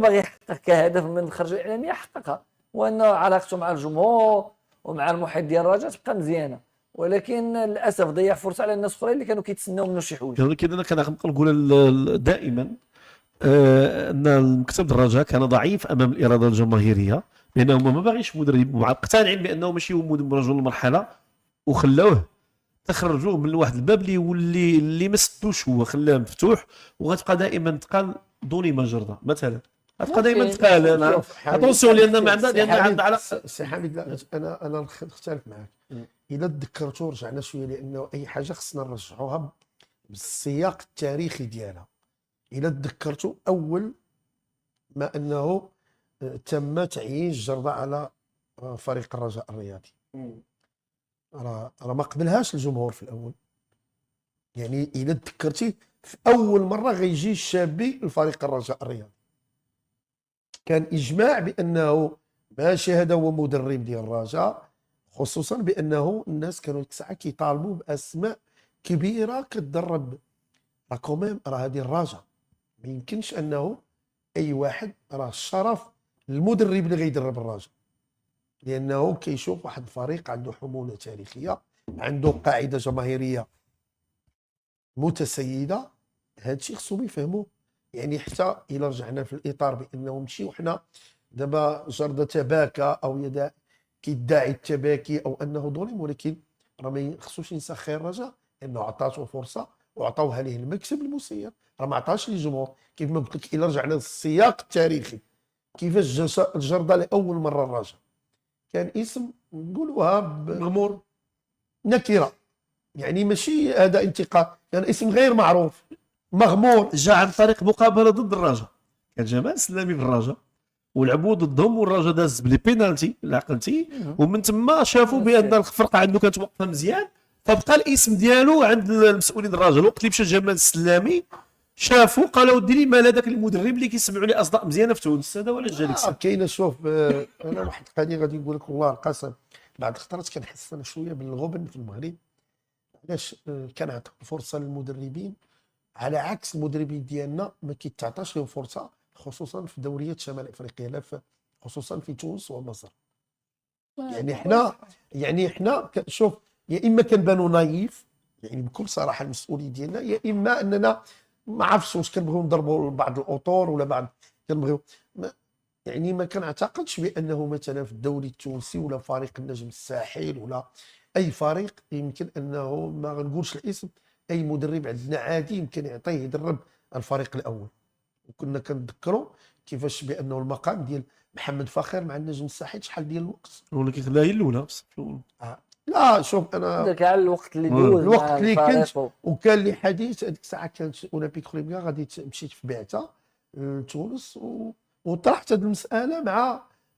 باغي يحقق كهدف من الخرجه الاعلاميه حققها، وان علاقته مع الجمهور ومع المحيط ديال الرجاء تبقى مزيانه، ولكن للاسف ضيع فرصه على الناس الاخرين اللي كانوا كيتسناو منه شي حوايج. كذلك انا كنبقى نقول دائما ان المكتب الرجاء كان ضعيف امام الاراده الجماهيريه، لانهم ما باغيش مدرب، ومقتنعين بانه ماشي هو رجل المرحله، وخلاوه تخرجوه من واحد الباب اللي ما سدوش، هو خلاه مفتوح، وغتبقى دائما تقال دوني مجرده مثلا، غتبقى دائما تقال انا اتونسيون، لان ما عندها علاقه. سي حميد، لا انا نختلف معك. الا تذكرتوا رجعنا شويه، لانه اي حاجه خصنا نرجعوها بالسياق التاريخي ديالها. الا تذكرتوا اول ما انه تم تعيين الجرده على فريق الرجاء الرياضي، راه ما قبلهاش الجمهور في الاول. يعني الا تذكرتي في اول مره غيجي الشابي لفريق الرجاء الرياضي، كان اجماع بانه ماشي هذا هو مدرب ديال الرجاء، خصوصا بانه الناس كانوا ديك الساعه كيطالبوا باسماء كبيره كتدرب. راه كوميم راه هذه الرجاء، ما يمكنش انه اي واحد، راه الشرف المدرب اللي غيدرب الرجاء، لانه كيشوف واحد الفريق عنده حموله تاريخيه، عنده قاعده جماهيريه متسيده. هذا الشيء خصهم يفهموه. يعني حتى الى رجعنا في الاطار بانه ماشي وحنا دابا جرده تباكى او كيدعي التباكي او انه ظلم، ولكن راه ما خصوش ينسى خير الرجاء انه عطاتو فرصه وعطاوها ليه المكسب المسير، راه ما عطاش للجمهور. كيف ما قلت لك الى رجعنا للسياق التاريخي، كيفاش جا الجرده لاول مره الرجاء كان اسم نقولوها مغمور، نكره، يعني ماشي هذا انتقاد، كان يعني اسم غير معروف مغمور. جاء عن طريق مقابله ضد الرجاء، كان جمال سلامي في الرجاء ولعبوا ضدهم، والرجاء داز بلي بينالتي اللي عقلتي، ومن ثم شافوا بان الفرقه عنده كانت واقفه مزيان، فبقى الاسم ديالو عند المسؤولين الرجاء. الوقت اللي مشى جمال السلامي شافوا قالوا ودي مال هذاك المدرب اللي كيسمعوا لي اصداء مزيانه في تونس، هذا ولا جا لك كاينه. شوف انا واحد القضيه غادي نقول لك والله القسم، بعض الخطرات كنحس انا شويه بالغبن في المغرب. علاش كنعطيو فرصه للمدربين على عكس المدربين ديالنا ما كيتعطاش لهم فرصه، خصوصا في دوريات شمال افريقيا، لا خصوصا في تونس ومصر. يعني حنا شوف، يا اما كنبانو نايف، يعني بكل صراحه المسؤولين ديالنا، يا اما اننا ما عرفتش واش كنبغيو نضربوا بعض الاطور ولا بعض كنبغيو يعني ما كنعتقدش بانه مثلا في الدوري التونسي ولا فريق النجم الساحل ولا اي فريق يمكن انه، ما غنقولش الاسم، اي مدرب عندنا عادي يمكن يعطيه يدرب الفريق الاول. وكنا كنذكروا كيفاش بانه المقام ديال محمد فخر مع النجم الساحل شحال ديال الوقت، ولا كيخليها هي الاولى بس. لا شوف انا ذاك الوقت اللي دوز الوقت اللي كنت الفريق وكان لي حديث هذيك الساعه كانت اولمبيك خليبكا، غادي مشيت في بعثه لتونس وطرحت هذه المساله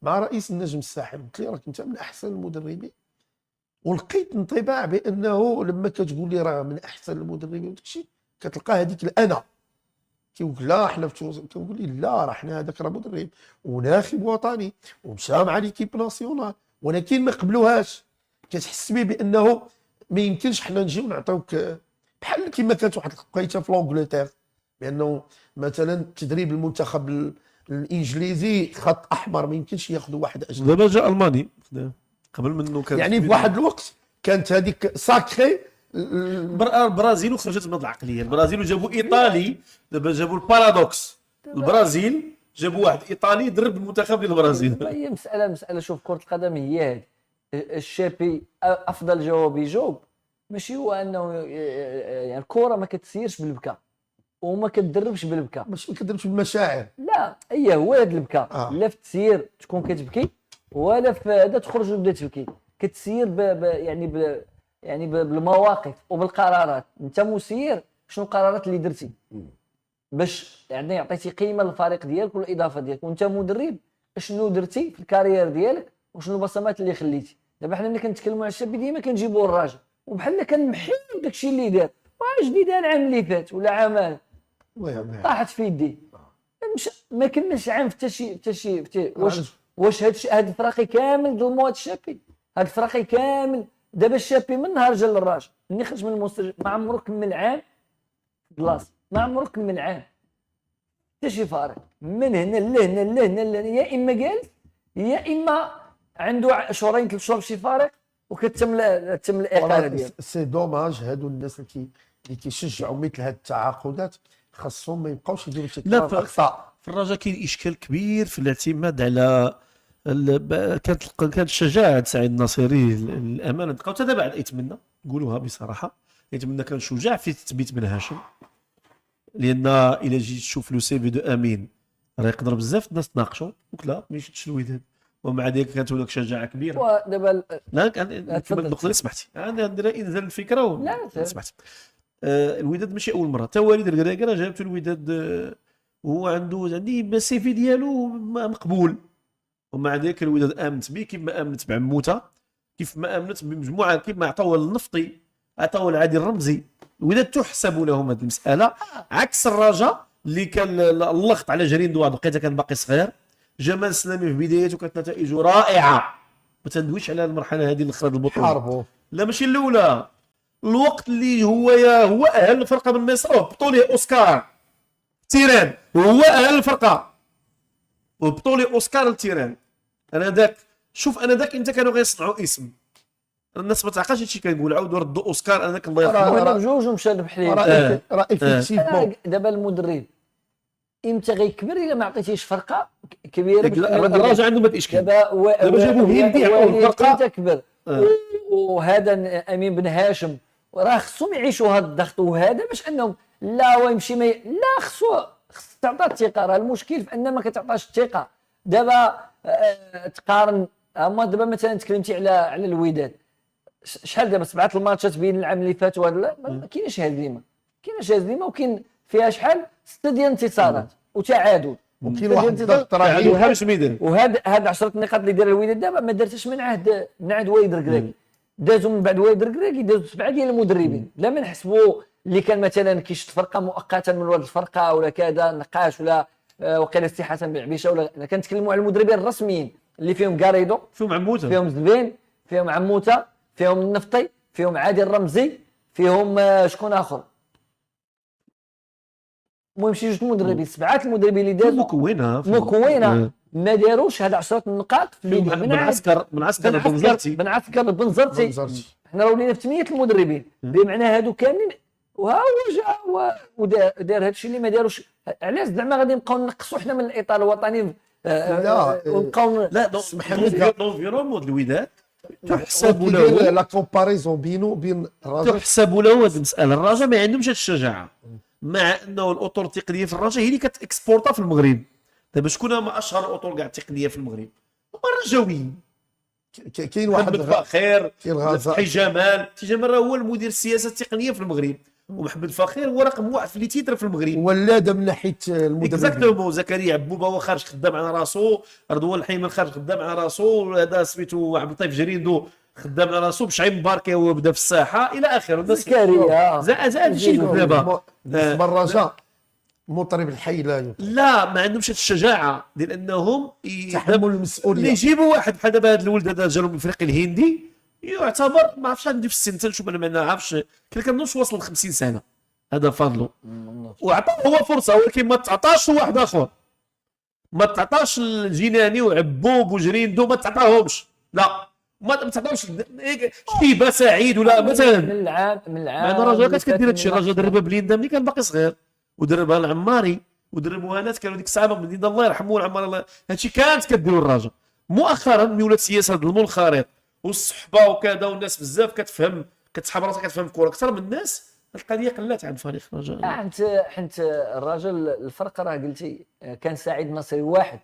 مع رئيس النجم الساحل، قلت له راك انت من احسن المدربين، ولقيت انطباع بانه لما كتقول لي راه من احسن المدربين وداك الشيء كتلقى هذيك الانا كيقول لا حنا في تونس، كنقول لي لا راه حنا هذاك راه مدرب وناخب وطني ومشى مع ليكيب ناسيونال، ولكن ما قبلوهاش. كتحس به بانه ما يمكنش حنا نجيو نعطيوك بحال كما كانت واحد الوقيته في لونجلتير، بانه مثلا تدريب المنتخب الانجليزي خط احمر، ما يمكنش ياخذوا واحد اجنبي. دابا جا الماني قبل منه كان يعني في واحد الوقت كانت هذيك ساكري. البرازيل وخرجت من هذه العقليه، البرازيل وجابوا ايطالي، دابا جابوا البارادوكس، البرازيل جابوا واحد ايطالي يدرب المنتخب ديال البرازيل. هي مساله شوف، كره القدم هي هذه. الشابي افضل جواب يجاوب، ماشي هو انه يعني الكره ما كتسيرش بالبكاء وما كتدربش بالبكاء، ماشي ما كدربش بالمشاعر، لا هي هو هذا البكاء. لا في التسيير تكون كتبكي، ولا في هذا تخرج وتبدا تبكي، كتسير يعني بالمواقف وبالقرارات. انت مسير، شنو القرارات اللي درتي باش يعني عطيتي قيمه للفريق ديالك والاضافه ديالك، وانت مدرب شنو درتي في الكارير ديالك وشنو البصمات اللي خليتي. دابا حنا ملي كنتكلموا على الشاب ديما كنجيبوا الراجل وبحال كنمحيو داكشي اللي دار، واش دار العام اللي فات ولا عامان طاحت في يدي، ما كملش عام حتى شي واش هاد الفراقي كامل ظلموا هاد الشابي، هاد الفراقي كامل. دابا الشابي من نهار جا للراجل ملي خرج من المستشفى ما عمرو كمل عام بلاصه، ما عمرو كمل عام. حتى شي فارق من هنا لهنا لهنا لهنا، يا اما جالس يا اما عنده شهرين 3 شهور بشي فارق وكتم الاقاله ديالو. سي دوماج هادو الناس اللي كيشجعوا مثل هاد التعاقدات خاصهم ما يبقاوش يديروا لا تكرار الاخطاء. في الرجاء كاين اشكال كبير في الاعتماد على كانت شجاعه سعيد الناصري الامانه تلقاو حتى دابا يتمنى نقولوها بصراحه، يتمنى كان شجاع في تثبيت بن هاشم، لان الا جيت تشوف لو سي في دو امين راه يقدر بزاف الناس تناقشوا وكلا ما يشدش الوداد، ومع ذلك كانت هناك شجاعه كبيره. ودابا لا كان تفضل. النقطه اللي سمحتي انا ندير انزل الفكره لا، سمحت. الوداد ماشي اول مره، تا وليد الكراكي راه جابته الوداد وهو عندي سي في ديالو مقبول، ومع ذلك الوداد امنت به كيف ما امنت بعموته، كيف ما امنت بمجموعه، كيف ما عطاوها للنفطي عطاوها لعادي الرمزي. الوداد تحسب لهم هذه المساله، عكس الرجاء اللي كان اللخط على جرين دوار لقيته كان باقي صغير. جمال السلامي في بدايته كانت نتائجه رائعه، ما تندويش على المرحله هذه اللي خرج البطوله. حاربوا لا ماشي الاولى، الوقت اللي هو اهل الفرقه من مصر وهبطوا ليه اوسكار تيران، هو اهل الفرقه وهبطوا ليه اوسكار لتيران. انا ذاك انت كانوا غيصنعوا اسم، الناس ما تعقلش هادشي كنقول، عاودوا ردوا اوسكار انا ذاك الله يرحمه. وانا بجوج ومشى لبحليل. راه ايفيكتيفمون دابا المدرب امتى غيكبر الا ما عطيتيش فرقه كبيره؟ الراجل عنده ما اشكال. دابا جابوا هندي عطاوه الفرقه امتى كبر وهذا امين بن هاشم راه خصهم يعيشوا هذا الضغط، وهذا باش انهم لا ويمشي لا خص تعطى الثقه. راه المشكل في ان ما كتعطاش الثقه. دابا تقارن اما دابا مثلا تكلمتي على الوداد، شحال دابا 7 الماتشات بين العام اللي فات وهذا، ما كاينش هزيمه، وكاين فيها شحال 6 ديال الانتصارات وتعادل، وكاين واحد الضغط رهيب. وهاد 10 النقاط اللي دار الوداد دابا ما دارتش من عهد وليد الكراكي. دازوا من بعد وليد الكراكي دازوا 7 ديال المدربين. لا ما نحسبوا اللي كان مثلا كيشد فرقه مؤقتا من واحد الفرقه ولا كذا نقاش ولا وقيل سي حسن بن عبيشه، ولا كنتكلموا على المدربين الرسميين اللي فيهم كاريدو، فيهم عموته، فيهم زبين، فيهم عموته، فيهم النفطي، فيهم عادل الرمزي، فيهم شكون اخر، المهم شي جوج مدربين، 7 المدربين اللي دازوا مكونه ما داروش هاد 10 النقاط في بن عسكر حنا راه ولينا في 8 المدربين بمعنى هادو كاملين، وها هو جا ودار هادشي اللي ما داروش. علاش زعما غادي نبقاو نقصوا حنا من الاطار الوطني ونبقاو لا سمح لي لونفيرونمون ديال الوداد تحسب له لا كومباريزون بين الرجاء، تحسب له هذه المساله. الرجاء ما عندهمش هذه الشجاعه، مع انه الاطر التقنيه في الرجاء هي اللي كتاكسبورتا في المغرب. دابا شكون ما اشهر الاطر كاع التقنيه في المغرب؟ هما الرجاويين. كاين واحد فخير، فتحي جمال راه هو المدير السياسه التقنيه في المغرب، ومحمد فخير هو رقم 1 في لي تيتر في المغرب. ولاده من ناحيه المدربين. اكزاكتومون. زكريا عبوبه هو خارج خدام على راسو، رضوان الحيمن خارج خدام على راسو، هذا سميتو عبد اللطيف جريندو خدام على راسو، بشعيب مباركي هو بدا في الساحه الى اخره. زكريا زاد شي دابا الرجاء مطرب الحي لا ما عندهمش هذه الشجاعه ديال انهم يتحملوا المسؤوليه. اللي يجيبوا واحد بحال دابا هذا الولد هذا جنوب افريقي الهندي يعتبر ما عرفتش عندي في السن تنشوف انا ما نعرفش كنظنش وصل ل 50 سنه هذا فضله، وعطاه هو فرصه، ولكن ما تعطاش واحد اخر، ما تعطاش الجناني وعبوب وجريندو ما تعطاهمش، لا ما تعطاوش شيبه سعيد ولا مثلا من العام مع ان الرجاء كانت كدير هادشي. الرجاء دربها بليندا ملي كان باقي صغير، ودربها العماري، ودربوها ناس كانوا ديك الساعه من الله يرحمه العمار الله، هادشي كانت كديروا الرجاء. مؤخرا ملي ولات السياسه هذا المنخرط والصحبه وكذا والناس بزاف كتفهم كتسحب راسها كتفهم الكره اكثر من الناس، القضيه قلات عند فريق الرجاء. حنت الراجل الفرق راه قلتي كان سعيد نصري واحد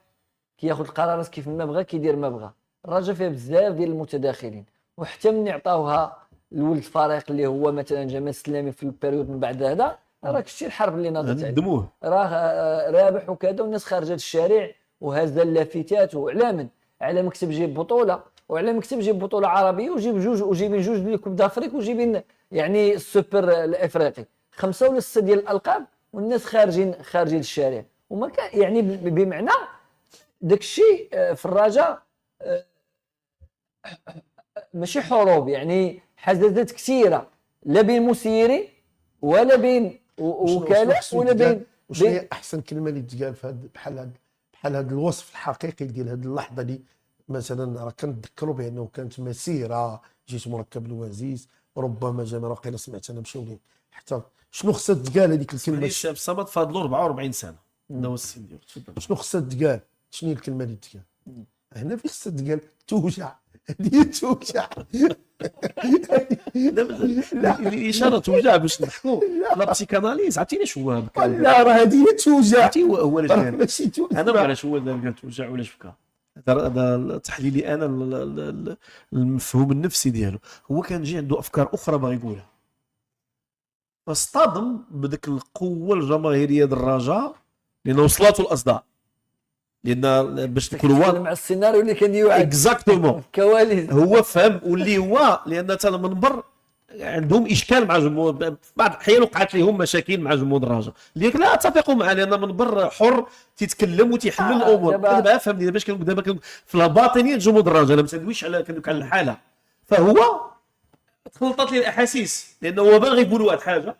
كياخذ القرارات كيف ما بغى كيدير ما بغى. الرجاء فيها بزاف ديال المتداخلين، وحتى من عطاوها لولد الفريق اللي هو مثلا جمال السلامي في البيريود من بعد هذا، راك شتي الحرب اللي ناضت ندموه راه رابح وكذا، والناس خارجه الشارع وهازه اللافتات، وعلى على مكتب جيب بطوله، وعلى مكتب جيب بطوله عربيه وجيب وجيبين جوج ديال كوب دافريك وجيبين يعني السوبر الافريقي 5 ولا 6 ديال الالقاب، والناس خارجين الشارع. وما كان يعني بمعنى داك الشيء في الرجاء ماشي حروب، يعني حزازات كثيره لا بين مسيرين ولا بين وكاله ولا بين وشنو هي احسن كلمه اللي تقال في هاد بحال هاد الوصف الحقيقي ديال هاد اللحظه اللي مثلا راه كنتذكروا بانه كانت مسيره جيت مركب الوزيز ربما جمال وقيلا سمعت انا مشاولين حتى شنو خصها تقال هذيك الكلمه الشاب الصمد فاضلو 44 سنه هذا هو السن ديالو. تفضل. شنو خصها تقال شنو هي الكلمه اللي تقال هنا فين خصها تقال توجع هذه توجع لا الاشاره توجع باش نحكوا لا بسيكاناليز عرفتيني شو هو بكى لا راه هذه توجع عرفتي هو علاش قال ماشي توجع انا ما علاش هو قال توجع وعلاش بكى هذا تحليلي انا المفهوم النفسي ديالو هو كان جي عنده افكار اخرى باغي يقولها فاصطدم بديك القوه الجماهيريه ديال الرجاء لان وصلته الاصداء لان باش تكون مع السيناريو اللي كان يوعد اكزاكتومون كواليس. هو فهم واللي هو لان حتى المنبر عندهم اشكال مع جمهور في بعض الاحيان وقعت لهم مشاكل مع جمهور الرجاء اللي لا اتفقوا معاه لان المنبر حر تيتكلم وتيحلل الامور دابا فهمني باش دابا في الباطنيه جمهور الرجاء ما مسدويش على الحاله فهو تخلطت لي الاحاسيس لانه هو باغي يقول واحد حاجه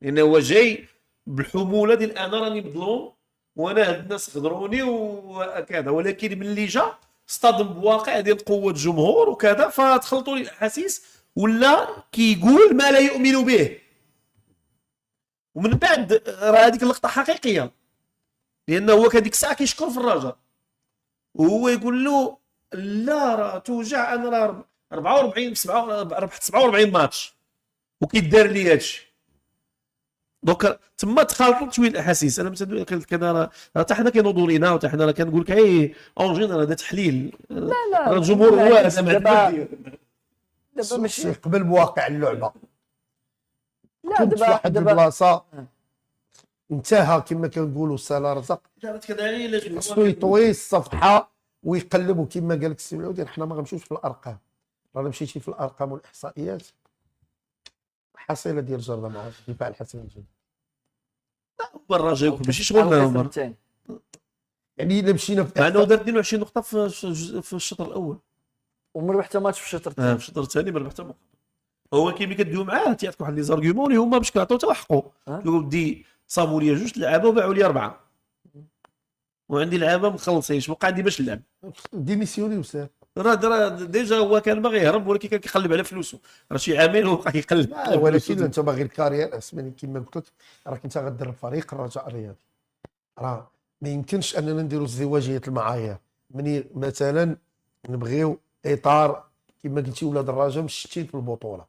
لانه هو جاي بالحموله ديال انا راني مظلوم وانا هاد الناس غدروني وكذا ولكن ملي جا اصطدم بواقع ديال قوه الجمهور وكذا فتخلطوا لي الاحاسيس ولا كيقول ما لا يؤمن به ومن بعد راه هذيك اللقطه حقيقيه لانه هو كان ديك الساعه كيشكر في الرجاء وهو يقول له لا راه توجع انا راه 44 ربحت 47 ماتش وكيدار لي هادشي دونك تما تخلطوا شويه الاحاسيس انا مثلا كان راه حتى حنا كنوضوا لينا وحتى حنا كنقول لك اي اونجين راه تحليل لا الجمهور هو دابا ماشي قبل بواقع اللعبه لا كنت في واحد دابا البلاصه انتهى كما كنقولوا سالا رزق جات كذا علاش خصو يطوي الصفحه ويقلبوا كما قال لك السي العودي حنا ما غنمشيوش في الارقام رانا مشيتي في الارقام والاحصائيات حصيله ديال جرده مع دفاع الحسن الجديد الرجاء ماشي شغلنا عمر يعني الا مشينا في مع انه دار 22 نقطه في الشوط الاول وما ربح حتى ماتش في الشوط الثاني. في الشوط الثاني ما ربح حتى مقابل هو كيما كدويو معاه تيعطيك واحد لي زارغيومون اللي هما باش كيعطيو حتى حقه يقولوا ودي صابوا لي جوج لعابه وباعوا لي 4 وعندي لعابه مخلصين اش بقى عندي باش نلعب ديميسيوني وسار راه ديجا هو كان باغي يهرب ولكن كان كيقلب على فلوسه راه شي عامين وبقى كيقلب ولكن انت باغي الكارير اسمعني كما قلت لك راك انت غدير فريق الرجاء الرياضي راه ما يمكنش اننا نديروا ازدواجيه المعايير مني مثلا نبغيو اطار كما قلتي ولاد الرجاء مشتين في البطوله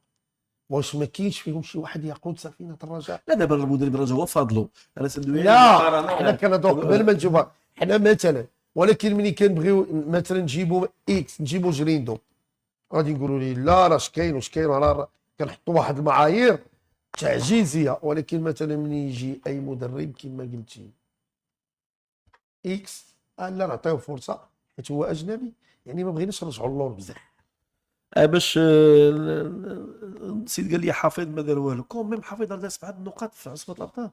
واش ما كاينش فيهم شي واحد يقود سفينه الرجاء لا دابا المدرب الرجاء هو فاضلو انا سندوي لا حنا كنهضروا قبل ما نجيبها حنا مثلا ولكن ملي كنبغيو مثلا نجيبوا اكس نجيبوا جريندو غادي نقولوا لي لا راه اش كاين واش كاين راه كنحطوا واحد المعايير تعجيزيه ولكن مثلا ملي يجي اي مدرب كما قلتي اكس لا نعطيوه فرصه حيت هو اجنبي يعني ما بغيناش نرجعوا اللور بزاف باش السيد قال لي حافظ ما دار والو كون ميم حافظ راه دار 7 نقاط في عصبه الابطال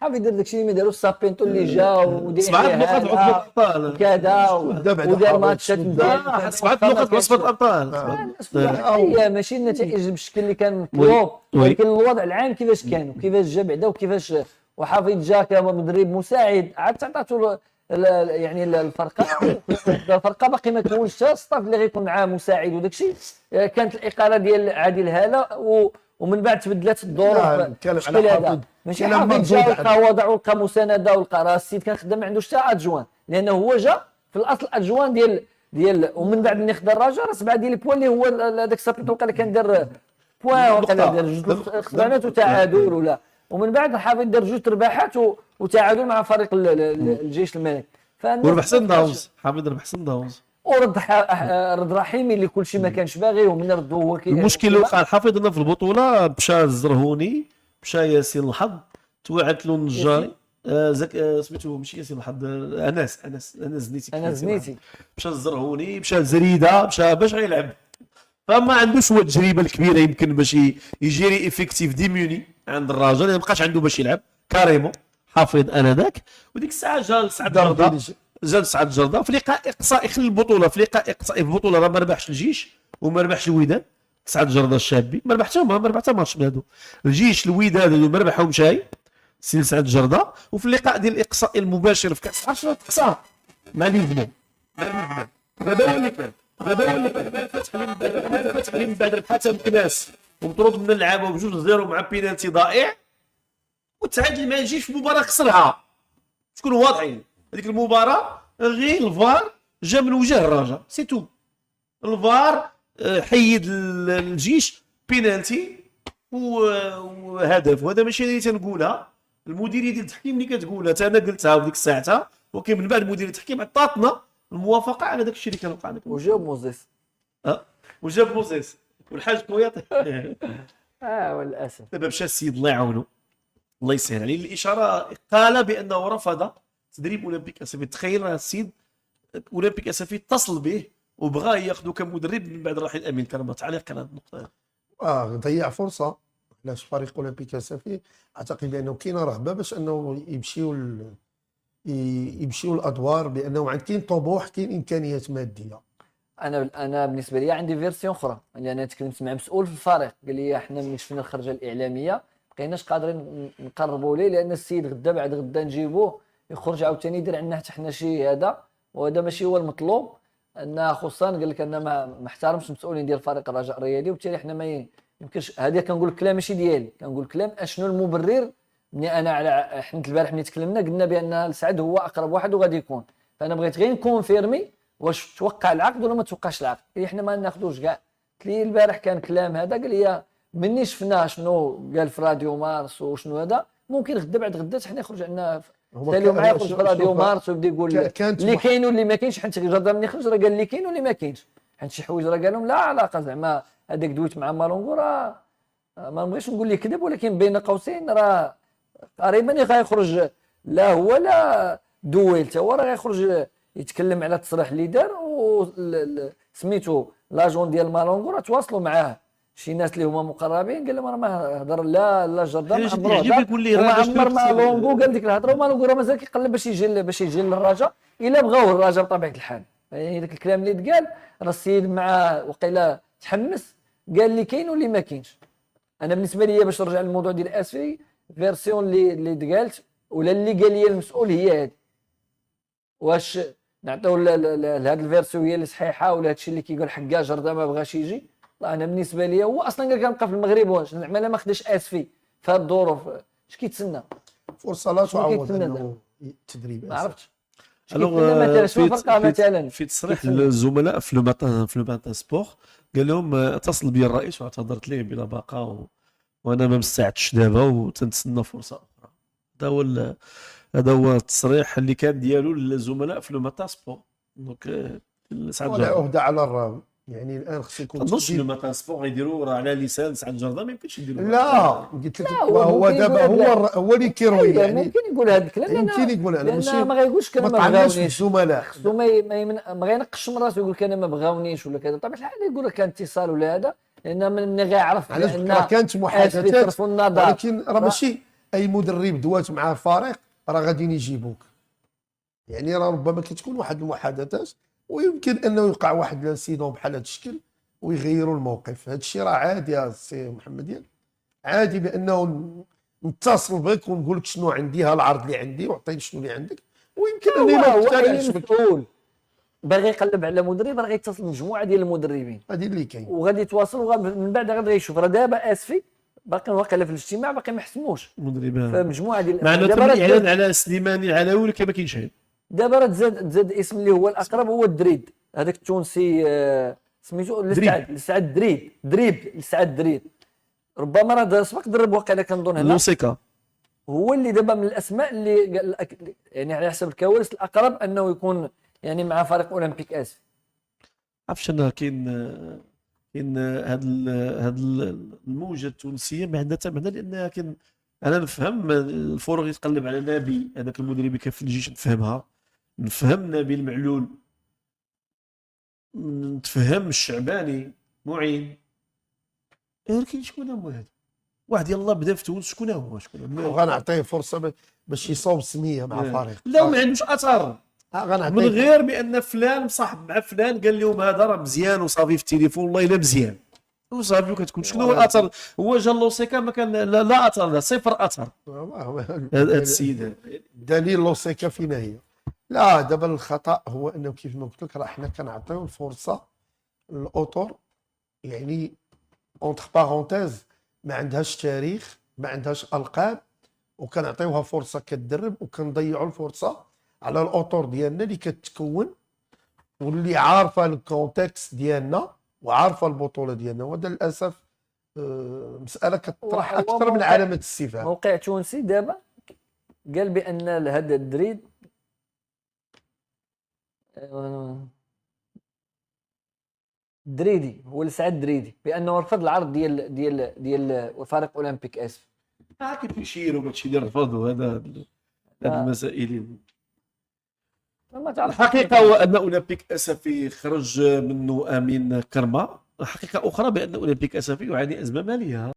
حاب يدير داكشي اللي ما داروش سابينتو اللي جا ودير 7 نقاط في عصبه الابطال كذا ودار ماتشات 7 نقاط في عصبه الابطال هي ماشي النتائج بالشكل اللي كان مطلوب ولكن الوضع العام كيفاش كان وكيفاش جا بعدا وكيفاش وحافظ جا كمدرب مساعد عاد تعطاتو يعني الفرقه باقي ما كونش حتى الصاف اللي غيكون معاه مساعد وداك الشيء كانت الاقاله ديال عادل هاله ومن بعد تبدلات الظروف كان على ماشي حافظ جا ولقى وضع ولقى مسانده ولقى راه السيد كان خدام ما عندوش حتى ادجوان لانه هو جا في الاصل ادجوان ديال ومن بعد ملي خدا الرجاء راه 7 ديال البوان اللي هو هذاك السابيتو اللي كان دار بوان وقال دار جوج خسرانات وتعادل ولا ومن بعد حافظ دار جوج ترباحات وتعادل مع فريق الجيش الملكي وربح حسن داوز حافظ ربح حسن داوز رد رحيمي اللي كلشي ما كانش باغي ومن ردو هو المشكل اللي وقع الحافظ انه في البطوله مشى الزرهوني مشى ياسين الحظ توعدت له النجاري سميتو ماشي ياسين الحظ انس زنيتي مشى الزرهوني مشى زريده مشى باش غيلعب فما عندوش هو التجربه الكبيره يمكن باش يجيري افيكتيف ديميوني عند الراجل ما بقاش عنده باش يلعب كاريمون حافظ انذاك وديك الساعه جا سعد جرده سعد جرده في لقاء اقصائي خلي البطوله في لقاء اقصائي في البطوله راه ما ربحش الجيش وما ربحش الوداد سعد جرده الشابي ما ربح حتى ماتش من هادو الجيش الوداد ما ربحهمش هاي السي سعد جردة، وفي اللقاء ديال الاقصاء المباشر في كاس 10 اقصاء مع ليزبون. هذا هو اللي كان، هذا هو اللي كان فتح لي من بعد ربحات بكناس ومطرود من اللعابه بجوج زيرو مع بينالتي ضائع، والتعادل ما يجيش في مباراه خسرها. شكونوا واضحين هذيك المباراه غير الفار جا من وجه الرجاء سي تو. الفار حيد الجيش بينالتي وهدف، وهذا ماشي اللي تنقولها المديريه ديال التحكيم اللي كتقولها، حتى انا قلتها في ديك الساعه، ولكن من بعد مديريه التحكيم عطاتنا الموافقه على داك الشيء اللي كان وقع لك. وجاب موزيس وجاب موزيس والحاج كوياط. وللاسف دابا مشى السيد الله يعاونو الله يسهل عليه. الاشاره قال بانه رفض تدريب اولمبيك اسفي. تخيل السيد اولمبيك اسفي اتصل به وبغاه ياخذه كمدرب من بعد رحيل امين كرمه. تعليق على هذه النقطه. ضيع فرصه. علاش فريق اولمبيك اسفي اعتقد بانه كاينه رغبه باش انه يمشيو الادوار، بانه كاين طموح، كاين امكانيات ماديه. انا بالنسبه لي عندي فيرسيون اخرى، يعني انا تكلمت مع مسؤول في الفريق قال لي احنا ملي شفنا الخرجه الاعلاميه ما بقيناش قادرين نقربوا ليه، لان السيد غدا بعد غدا نجيبوه يخرج عاوتاني يدير عندنا حتى حنا شي هذا، وهذا ماشي هو المطلوب. ان خصوصا قال لك انا ما احترمش المسؤولين ديال فريق الرجاء الرياضي، وبالتالي حنا ما يمكنش. هذه كنقول الكلام ماشي ديالي، كنقول كلام اشنو المبرر. ملي انا على حنا البارح ملي تكلمنا قلنا بان سعد هو اقرب واحد وغادي يكون، فانا بغيت غير نكونفيرمي واش توقع العقد ولا ما توقعش العقد. قال حنا ما ناخذوش كاع. قلت لي البارح كان كلام هذا، قال لي مني شفنا شنو قال في راديو مارس وشنو هذا، ممكن غدا بعد غدا حنا يخرج عندنا ساليو معايا يخرج في راديو مارس ويبدا يقول اللي كاين واللي ما كاينش. حيت جرده ملي خرج راه قال اللي كاين واللي ما كاينش، حيت شي حوايج راه قالهم لا علاقه. زعما هذاك دويت مع مالونغو راه ما نبغيش نقول لك كذب، ولكن بين قوسين راه قريبا غيخرج لا هو لا دويل حتى هو راه غيخرج يتكلم على التصريح اللي دار. سميتو لاجون ديال مالونغو راه تواصلوا معاه شي ناس اللي هما مقربين، قال لهم راه ما هضر لا جردة ما عمر مالونغو قال ديك الهضره، ومالونغو راه مازال كيقلب باش يجي للرجاء الا بغاوه الرجاء بطبيعه الحال. يعني داك الكلام اللي تقال راه السيد مع وقيلا تحمس قال اللي كاين واللي ما كاينش. انا بالنسبه لي باش نرجع للموضوع ديال اسفي، فيرسيون اللي تقالت ولا اللي قال لي المسؤول هي هذه. واش نعطيو لهاد الفيرسيون هي اللي صحيحه ولا هادشي اللي كيقول حكا جرده ما بغاش يجي؟ انا بالنسبه لي هو اصلا قال كنبقى في المغرب، واش زعما ما خداش اسفي في هاد الظروف اش كيتسنى؟ فرصه لا تعوض انه التدريب. ما عرفتش مثلا شنو الفرق مثلا في تصريح للزملاء في لو ماتان سبور قال لهم اتصل بي الرئيس واعتذرت ليه بلا بقاء وانا ما مستعدتش دابا وتنتسنى فرصه اخرى. هذا هو التصريح اللي كان ديالو للزملاء في لو ماتان سبور. دونك سعد ولا عهده على الراوي، يعني الان خصو يكون تنظنش لو ماتان سبور يديروا راه على لسان سعد جردة ما يمكنش يديروا. لا قلت لك هو دابا هو اللي كيروي، يعني ممكن يقول هذا الكلام، يمكن يقول انا ماشي ما غايقولش كلام ما بغاونيش بغاونيش. الزملاء خصو ما غينقش من راسو يقول انا ما بغاونيش ولا كذا. طبعا الحال يقول لك كان اتصال ولا هذا، لان من غيعرف بان كانت محادثات، ولكن ولكن راه ماشي اي مدرب دوات مع فريق راه غاديين يجيبوك. يعني راه ربما كتكون واحد المحادثات ويمكن انه يوقع واحد الانسيدون بحال هذا الشكل ويغيروا الموقف. هذا الشيء راه عادي يا سي محمد، عادي بانه نتصل بك ونقول لك شنو عندي، ها العرض اللي عندي وعطيني شنو اللي عندك، ويمكن اني ما نقتنعش بك. مسؤول باغي يقلب على مدرب راه غيتصل بمجموعه ديال المدربين، هذه اللي كاين، وغادي يتواصل من بعد غادي يشوف. راه دابا اسفي باقي واقيلا في الاجتماع باقي ما حسموش مدربين فمجموعه ديال معناتها تم الاعلان على سليماني العلوي ولكن ما كاينش شيء. دابا راه تزاد اسم اللي هو الاقرب هو الدريد، هذاك التونسي سميتو لسعد دريد. ربما راه سبق درب واقيلا كنظن هنا لوسيكا هو اللي دابا من الاسماء اللي يعني على حسب الكواليس الاقرب انه يكون يعني مع فريق اولمبيك اسف. عرفتش انا كاين هاد الموجه التونسيه ما عندها حتى معنى، لانها كاين انا نفهم الفروغ يتقلب على نبي هذاك المدرب اللي كان في الجيش، نفهمها، نفهم نبيل معلول، نتفهم الشعباني معين، ولكن شكون هو هذا؟ واحد يلاه بدا في تونس، شكون هو؟ وغنعطيه فرصه باش يصوب سميه مع فريق. لا ما عندوش اثر من غير بان فلان مصاحب مع فلان قال لهم هذا راه مزيان وصافي في التليفون والله الا مزيان. وصافي وكتكون شنو هو الاثر؟ هو جا لوسيكا ما كان لا اثر لا صفر اثر هذا السيد هذا. دليل لوسيكا فينا هي. لا دابا الخطا هو انه كيف ما قلت لك راه حنا كنعطيو الفرصه للاطر، يعني اونتر بارونتيز ما عندهاش تاريخ، ما عندهاش القاب، وكنعطيوها فرصه كتدرب، وكنضيعوا الفرصه على الاطر ديالنا اللي كتكون واللي عارفه الكونتكست ديالنا وعارفه البطوله ديالنا. وهذا للاسف مساله كتطرح هو اكثر من موقع- علامه استفهام. موقع تونسي دابا قال بان هذا الدريد دريدي هو اللي سعد دريدي بانه رفض العرض ديال فريق اولمبيك اسف. كيف يشيروا هادشي ديال الرفض وهذا هاد المسائل. ما تعرف الحقيقه هو ان اولمبيك اسفي خرج منه امين كرما. حقيقه اخرى بان اولمبيك اسفي يعاني ازمه ماليه.